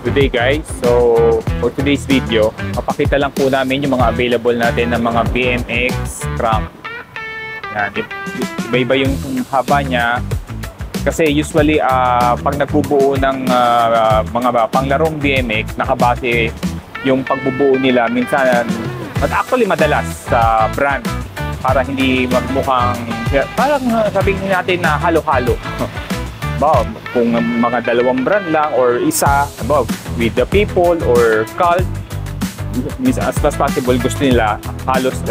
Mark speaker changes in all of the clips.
Speaker 1: Today guys, so for today's video, mapakita lang po namin yung mga available natin ng mga BMX crank. Yan, iba-iba yung haba niya. Kasi usually pag nagbubuo ng mga panglarong BMX, nakabase yung pagbubuo nila minsan at actually madalas sa brand para hindi magmukhang parang sabihin natin na halo-halo. Kung mga dalawang brand lang or isa with the people or cult, as much possible gusto nila halos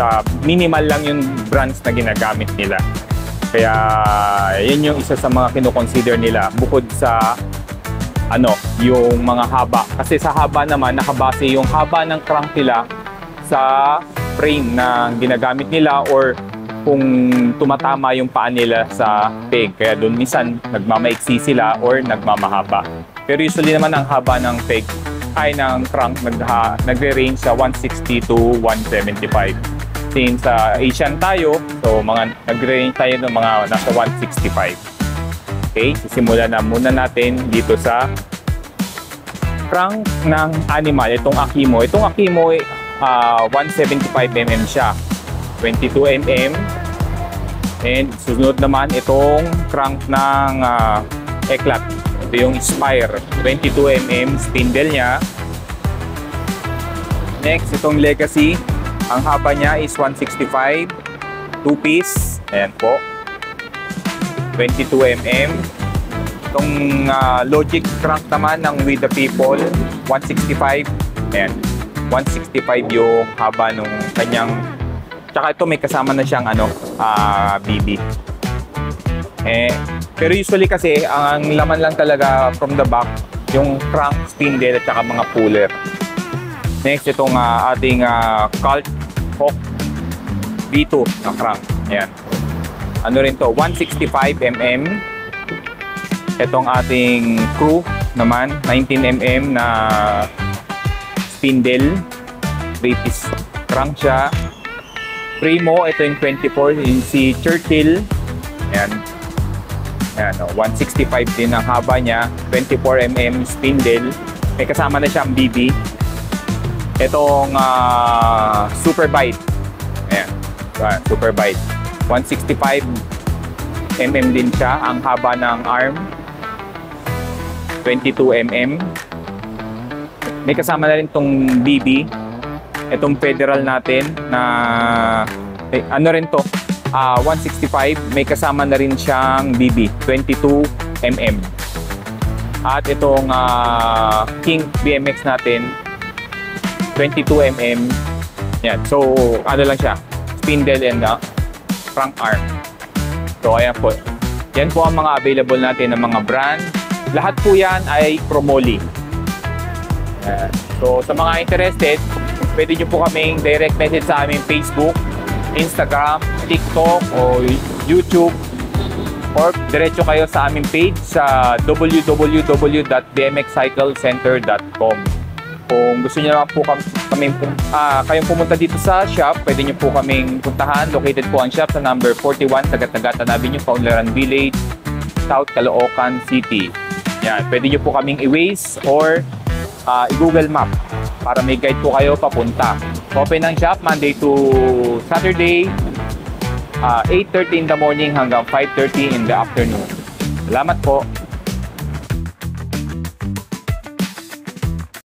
Speaker 1: minimal lang yung brands na ginagamit nila. Kaya yun yung isa sa mga kino-consider nila bukod sa yung mga haba. Kasi sa haba naman nakabase yung haba ng crank nila sa frame na ginagamit nila or kung tumatama yung paa nila sa peg. Kaya doon minsan nagmamaiksi sila or nagmamahaba. Pero usually naman ang haba ng peg ay ng crank nagre-range sa 160 to 175. Since sa Asian tayo, so nagre-range tayo ng mga nasa 165. Okay, sisimulan na muna natin dito sa crank ng animal. Itong Akimo. Itong Akimo 175mm siya. 22mm. And susunod naman itong crank ng Eklat. Ito yung Spire. 22mm spindle niya. Next, itong Legacy. Ang haba niya is 165. 2-piece. Ayan po. 22mm. Itong Logic crank naman ng With the People. 165. Ayan. 165 yung haba nung kanyang. Tsaka ito may kasama na siyang BB. Pero usually kasi ang laman lang talaga from the back yung crank, spindle at saka mga puller. Next itong ating Cult Hawk B2 na crank. Ayan. Ano rin to? 165mm. Itong ating Crew naman 19mm na spindle. 3-piece crank siya. Primo, ito yung 24, yung si Churchill. Ayan. Ayan, 165 din ang haba niya. 24mm spindle. May kasama na siyang BB. Itong Superbite. Ayan. Superbite. 165mm din siya. Ang haba ng arm. 22mm. May kasama na rin itong BB. Itong Federal natin na rin to 165, may kasama na rin siyang BB 22mm. At itong King BMX natin 22mm. Yan. So lang siya, spindle and crank arm. So ayan po. Yan po ang mga available natin ng mga brand. Lahat po yan ay Chromoly. So sa mga interested, pwede nyo po kaming direct message sa aming Facebook, Instagram, TikTok o YouTube, or diretso kayo sa aming page sa www.bmxcyclecenter.com. Kung gusto nyo naman po kayong pumunta dito sa shop, pwede nyo po kaming puntahan. Located po ang shop sa number 41 Tagat-Tagatan Avenue, Paunlaran Village, South Caloocan City. Yan, pwede nyo po kaming i-Waze or i-Google Map para may guide po kayo papunta. Open ang shop Monday to Saturday, 8:30 in the morning hanggang 5:30 in the afternoon. Salamat po.